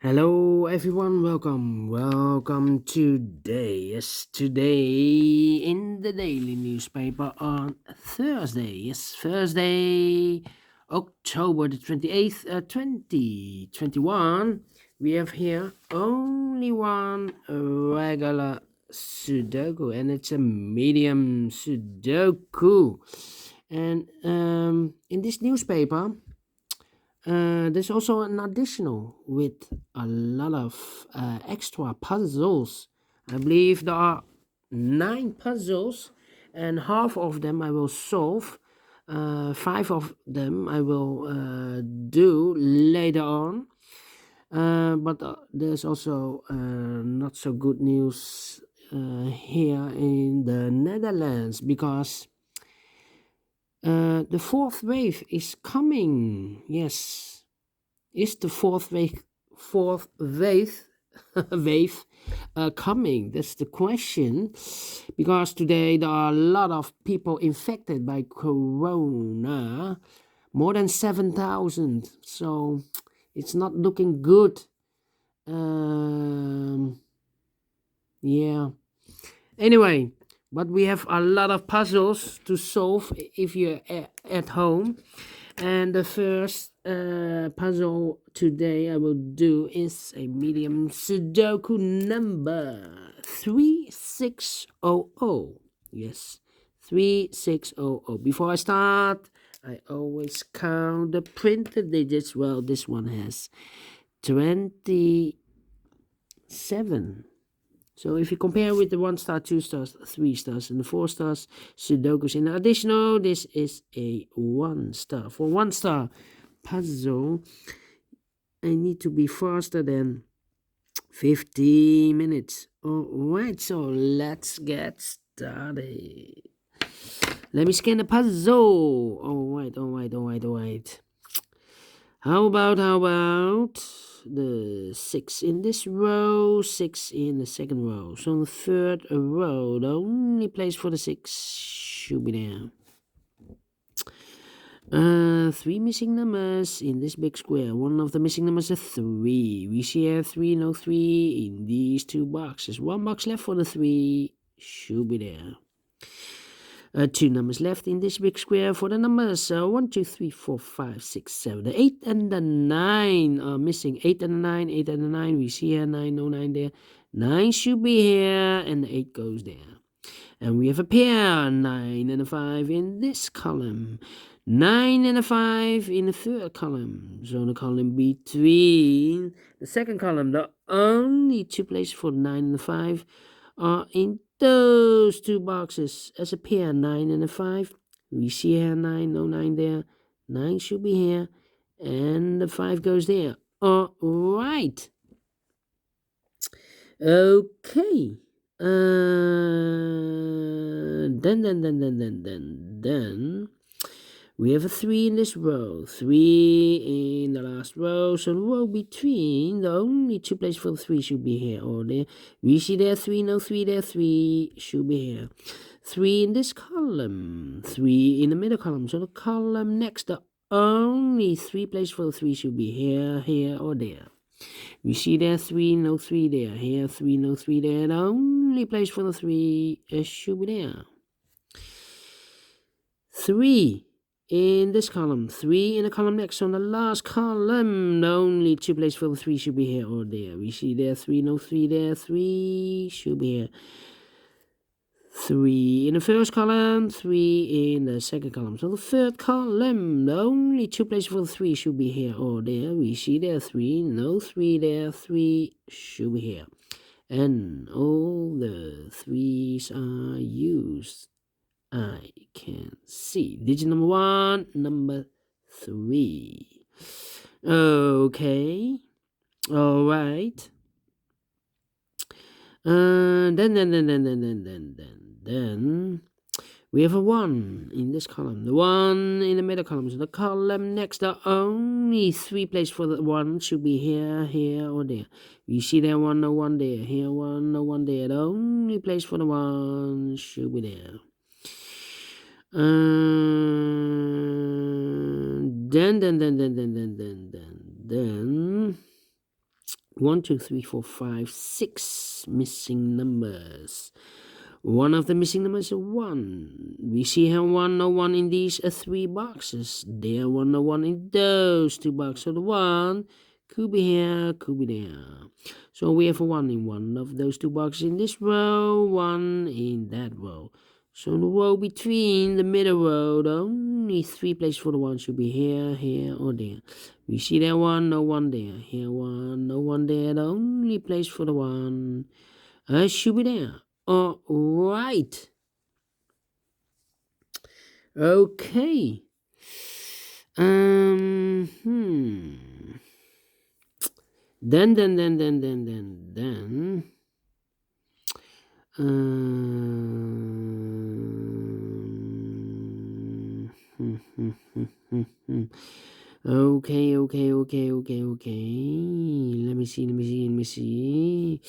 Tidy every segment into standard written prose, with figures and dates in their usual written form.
Hello everyone, welcome today. Yes, today in the daily newspaper on Thursday. Yes, Thursday, October the 28th, 2021. We have here only one regular Sudoku, and it's a medium Sudoku. And in this newspaper, there's also an additional with a lot of extra puzzles. I believe there are 9 puzzles, and half of them I will solve. 5 of them I will do later on. But there's also not so good news here in the Netherlands because the fourth wave is coming. Yes, is the fourth wave wave coming? That's the question. Because today there are a lot of people infected by corona, more than 7,000. So it's not looking good. Um, yeah. Anyway, but we have a lot of puzzles to solve if you're at home. And the first puzzle today I will do is a medium Sudoku number 3600. Yes, 3600. Before I start, I always count the printed digits. Well, this one has 27. So if you compare with the 1 star, 2 stars, 3 stars, and the 4 stars Sudokus in additional, this is a 1 star. For 1 star puzzle, I need to be faster than 15 minutes. Alright, so let's get started. Let me scan the puzzle. Alright. How about the 6 in this row, 6 in the second row. So the third row, the only place for the 6 should be there. 3 missing numbers in this big square. One of the missing numbers is 3. We see here 3, no 3 in these 2 boxes. 1 box left for the 3 should be there. 2 numbers left in this big square for the numbers 1, 2, 3, 4, 5, 6, 7. The 8 and the 9 are missing. 8 and the 9, 8 and the 9. We see here 9, no 9 there. 9 should be here, and the 8 goes there. And we have a pair, 9 and a 5 in this column. 9 and a 5 in the third column. So the column between the second column, the only 2 places for 9 and the 5 are in those 2 boxes as a pair, 9 and a 5. We see here 9, no 9 there. 9 should be here, and the 5 goes there. All right. Okay. Then we have a 3 in this row, 3 in the last row. So the row between, the only 2 places for the 3 should be here or there. We see there 3, no 3 there, 3 should be here. 3 in this column, 3 in the middle column. So the column next, the only 3 places for the 3 should be here, here, or there. We see there 3, no 3 there. Here 3, no 3 there. The only place for the 3 should be there. 3 in this column, 3 in the column next. On the last column, the only 2 places for the 3 should be here or there. We see there 3, no 3 there. 3 should be here. 3 in the first column, 3 in the second column. So the third column, the only 2 places for the 3 should be here or there. We see there 3, no 3 there, 3 should be here. And all the 3s are used. I can see. Digit number 1, number 3. Okay. All right. Then we have a 1 in this column. The 1 in the middle column. So the column next, the only 3 places for the 1 should be here, here, or there. You see there 1, no 1 there. Here 1, no 1 there. The only place for the 1 should be there. Then 1, 2, 3, 4, 5, 6 missing numbers. One of the missing numbers is a 1. We see here 1, no 1 in these 3 boxes. There 1, no 1 in those 2 boxes. So the 1 could be here, could be there. So we have a 1 in one of those 2 boxes in this row, 1 in that row. So the row between the middle row, the only 3 places for the 1 should be here, here, or there. We see there 1, no 1 there. Here 1, no 1 there. The only place for the 1 should be there. All right. Okay. Then. Okay. Let me see.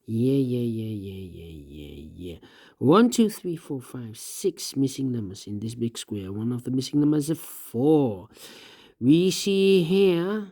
Yeah. 1, 2, 3, 4, 5, 6 missing numbers in this big square. One of the missing numbers is 4. We see here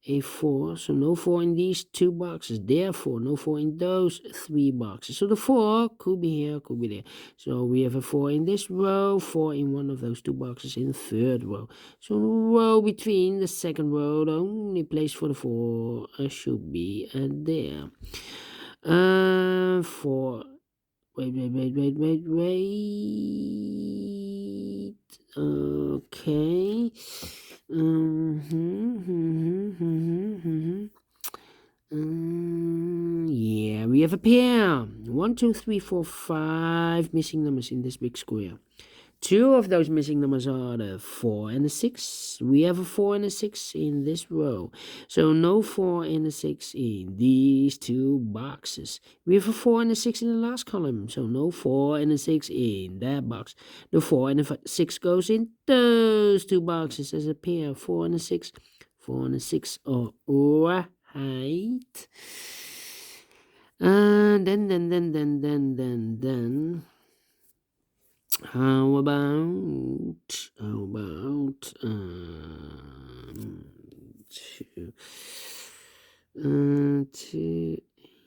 a 4, so no 4 in these 2 boxes. Therefore, no 4 in those 3 boxes. So the 4 could be here, could be there. So we have a 4 in this row, 4 in one of those 2 boxes in the third row. So the row between the second row, the only place for the 4 should be there. 4. Wait. Okay. Yeah, we have a pair. 1, 2, 3, 4, 5 missing numbers in this big square. 2 of those missing numbers are the 4 and the 6. We have a 4 and a 6 in this row. So no 4 and a 6 in these 2 boxes. We have a 4 and a 6 in the last column. So no 4 and a 6 in that box. The 4 and the 6 goes in those 2 boxes as a pair. 4 and a 6. 4 and a 6. All right. Then. How about 2,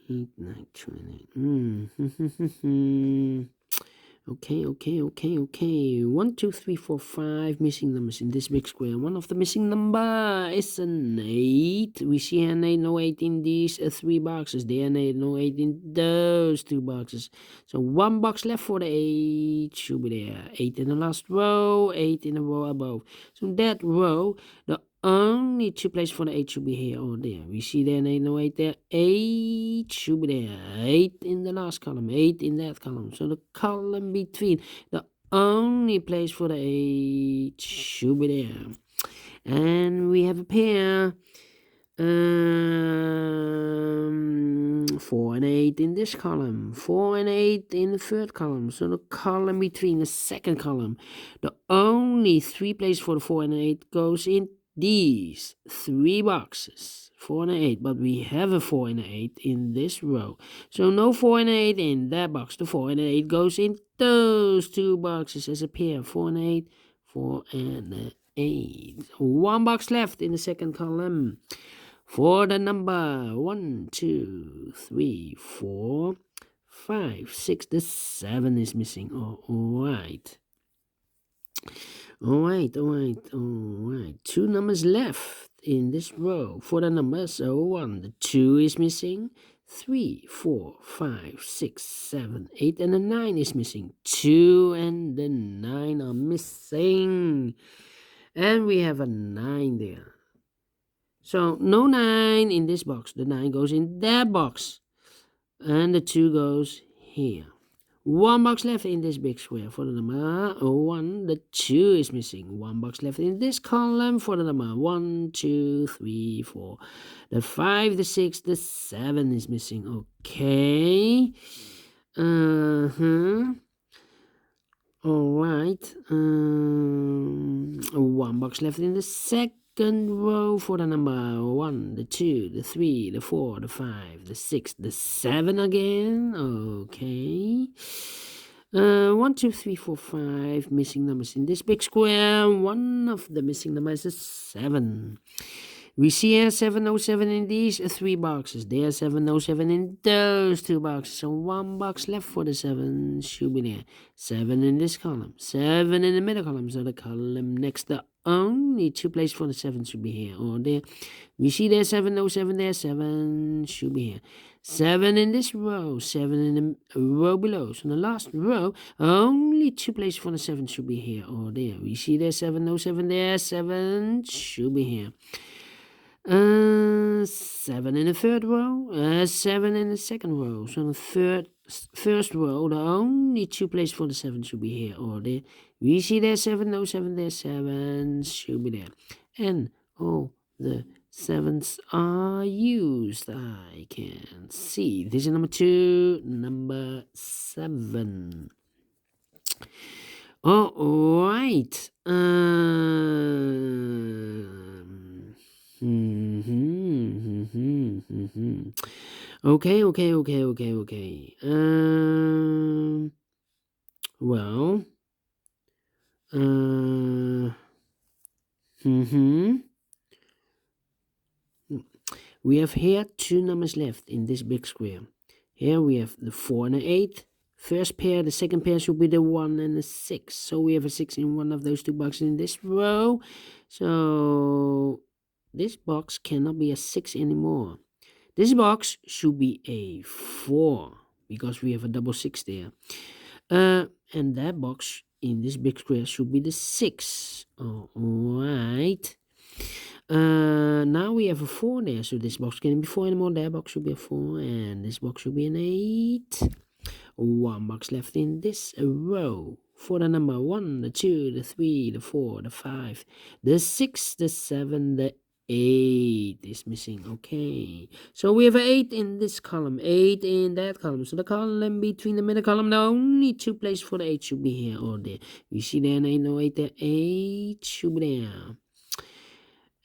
8, 9, 20. Okay. 1, 2, 3, 4, 5 missing numbers in this big square. One of the missing number is an 8. We see an 8, no 8 in these 3 boxes. There an 8, no 8 in those 2 boxes. So 1 box left for the 8 should be there. 8 in the last row, 8 in the row above. So that row, the only 2 places for the 8 should be here or there. We see there an 8, no 8 there. 8 should be there. 8 in the last column, 8 in that column. So the column between, the only place for the 8 should be there. And we have a pair. 4 and 8 in this column, 4 and 8 in the third column. So the column between the second column, the only 3 places for the 4 and 8 goes in these 3 boxes, 4 and 8, but we have a 4 and 8 in this row. So no 4 and 8 in that box. The 4 and 8 goes in those 2 boxes as a pair, 4 and 8, 4 and 8. 1 box left in the second column for the number 1, 2, 3, 4, 5, 6. The 7 is missing. All right. 2 numbers left in this row for the numbers 1. The 2 is missing. 3, 4, 5, 6, 7, 8, and the 9 is missing. 2 and the 9 are missing. And we have a 9 there. So no 9 in this box. The 9 goes in that box. And the 2 goes here. 1 box left in this big square for the number 1. The 2 is missing. 1 box left in this column for the number 1, 2, 3, 4. The 5, the 6, the 7 is missing. Okay. All right. 1 box left in the second row for the number 1, the 2, the 3, the 4, the 5, the 6, the 7 again. Okay. 1, 2, 3, 4, 5 missing numbers in this big square. One of the missing numbers is 7. We see here 707 in these 3 boxes. There's 707 in those 2 boxes. So 1 box left for the 7 should be there. 7 in this column. 7 in the middle column. So the column next to only 2 places for the 7 should be here or there. We see there's 707 there. 7 should be here. 7 in this row. 7 in the row below. So the last row, only 2 places for the 7 should be here or there. We see there's 707 there. 7 should be here. 7 in the third row, 7 in the second row. So the first row, the only 2 places for the 7 should be here or there. We see there 707 there, 7 should be there. And all the 7s are used. I can see. This is number 2, number 7. All right. Okay. Well. We have here 2 numbers left in this big square. Here we have the 4 and the 8. First pair, the second pair should be the 1 and the 6. So we have a 6 in one of those 2 boxes in this row. So this box cannot be a 6 anymore. This box should be a 4 because we have a double 6 there. And that box in this big square should be the 6. All right. Now we have a 4 there, so this box can't be 4 anymore. That box should be a 4, and this box should be an 8. 1 box left in this row for the number 1, the 2, the 3, the 4, the 5, the 6, the 7, the 8 is missing. Okay, so we have an 8 in this column, 8 in that column. So the column between the middle column, the only 2 places for the 8 should be here or there. You see there, and 8, no 8 there, 8 should be there.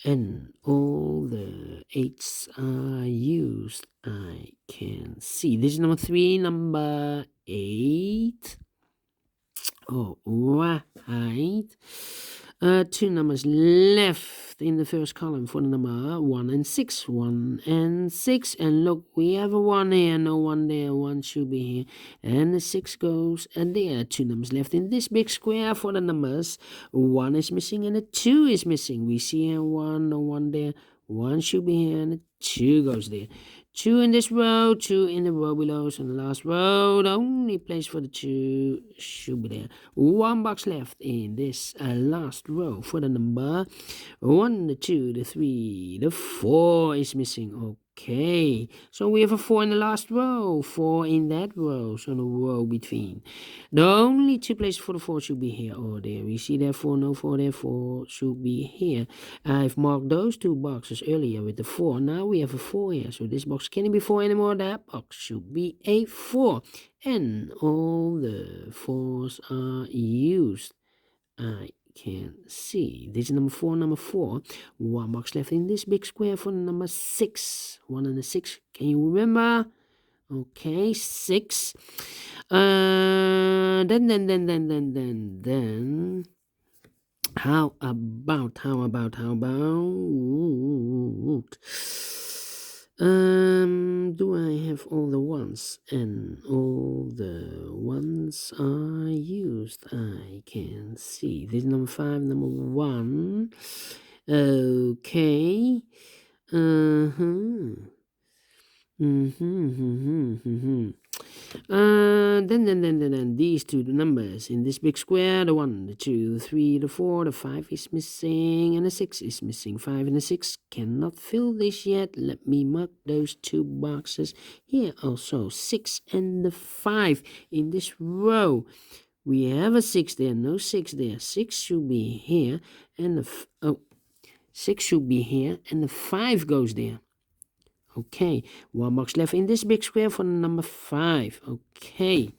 And all the 8s are used. I can see. This is number 3, number 8. All right. 2 numbers left in the first column for the number 1 and 6. 1 and 6. And look, we have a 1 here, no 1 there. 1 should be here. And the 6 goes, and there are 2 numbers left in this big square for the numbers. 1 is missing and a 2 is missing. We see here 1, no 1 there. 1 should be here and a 2 goes there. 2 in this row, 2 in the row below. So in the last row, the only place for the 2 should be there. 1 box left in this last row for the number 1, the 2, the 3, the 4 is missing. Okay, so we have a 4 in the last row, 4 in that row, so the row between. The only 2 places for the 4 should be here or there. We see there 4, no 4 there, 4 should be here. I've marked those 2 boxes earlier with the 4. Now we have a 4 here, so this box can't be 4 anymore. That box should be a 4. And all the 4s are used. I can see. This is number 4, number 4. 1 box left in this big square for number 6. 1 and a 6. Can you remember? Okay, 6. Then. How about? Do I have all the ones? And all the ones are used. I can see. This is number 5, number 1. Okay. Then these 2 numbers in this big square, the 1, the 2, the 3, the 4, the 5 is missing, and the 6 is missing. 5 and the 6 cannot fill this yet. Let me mark those 2 boxes here also. 6 and the 5 in this row. We have a 6 there, no 6 there. 6 should be here, and the 6 should be here, and the 5 goes there. Okay, 1 box left in this big square for the number 5. Okay,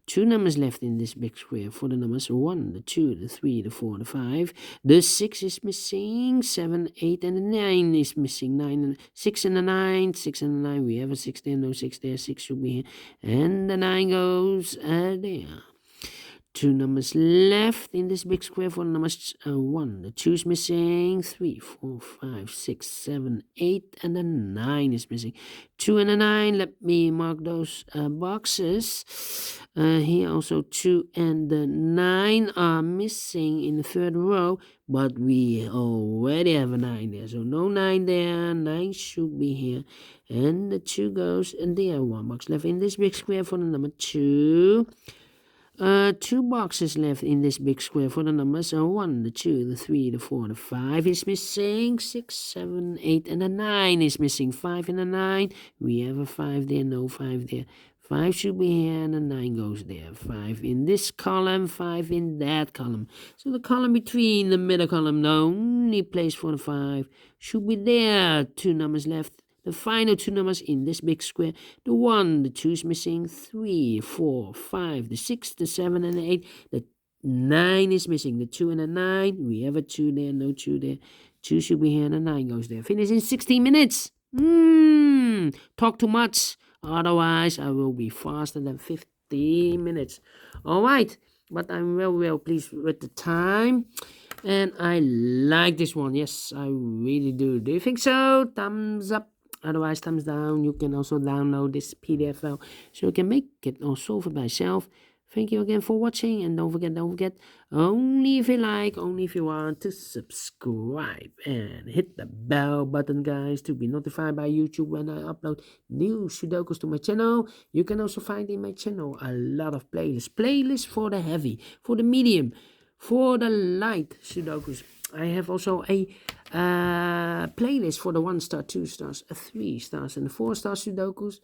2 numbers left in this big square for the numbers 1, the 2, the 3, the 4, the 5. The 6 is missing. 7, 8, and the 9 is missing. 9 and 6 and the 9. 6 and the 9. We have a 6 there, no 6 there. 6 should be here. And the 9 goes there. 2 numbers left in this big square for the numbers 1. The 2 is missing. 3, 4, 5, 6, 7, 8, and the 9 is missing. 2 and a 9. Let me mark those boxes. Here also 2 and the 9 are missing in the third row, but we already have a 9 there, so no 9 there. 9 should be here, and the 2 goes, and there 1 box left in this big square for the number 2. 2 boxes left in this big square for the numbers 1, the 2, the 3, the 4, the 5 is missing. 6, 7, 8, and the 9 is missing. 5 and a 9. We have a 5 there, no 5 there. 5 should be here, and the 9 goes there. 5 in this column, 5 in that column. So the column between the middle column, the only place for the 5 should be there. 2 numbers left. The final 2 numbers in this big square. The 1, the 2 is missing. 3, 4, 5, the 6, the 7, and the 8. The 9 is missing. The 2 and the 9. We have a 2 there, no 2 there. 2 should be here, and the 9 goes there. Finish in 16 minutes. Talk too much. Otherwise, I will be faster than 15 minutes. Alright, but I'm well pleased with the time. And I like this one. Yes, I really do. Do you think so? Thumbs up. Otherwise, thumbs down. You can also download this PDF file so you can make it or solve it by yourself. Thank you again for watching, and don't forget, only if you like, only if you want, to subscribe and hit the bell button, guys, to be notified by YouTube when I upload new Sudokus to my channel. You can also find in my channel a lot of playlists for the heavy, for the medium, for the light Sudokus. I have also a playlist for the 1 star, 2 stars, 3 stars, and 4 star Sudokus.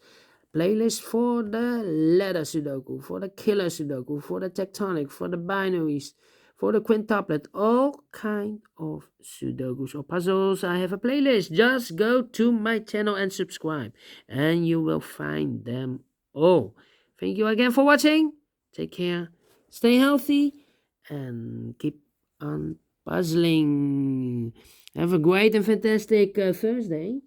Playlist for the letter Sudoku, for the killer Sudoku, for the tectonic, for the binaries, for the quintuplet, all kind of Sudokus or puzzles. I have a playlist. Just go to my channel and subscribe, and you will find them all. Thank you again for watching. Take care, stay healthy, and keep on puzzling. Have a great and fantastic Thursday.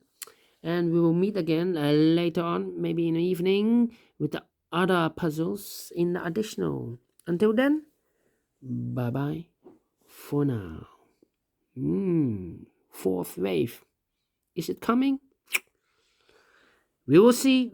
And we will meet again later on, maybe in the evening, with the other puzzles in the additional. Until then, bye-bye for now. 4th wave. Is it coming? We will see.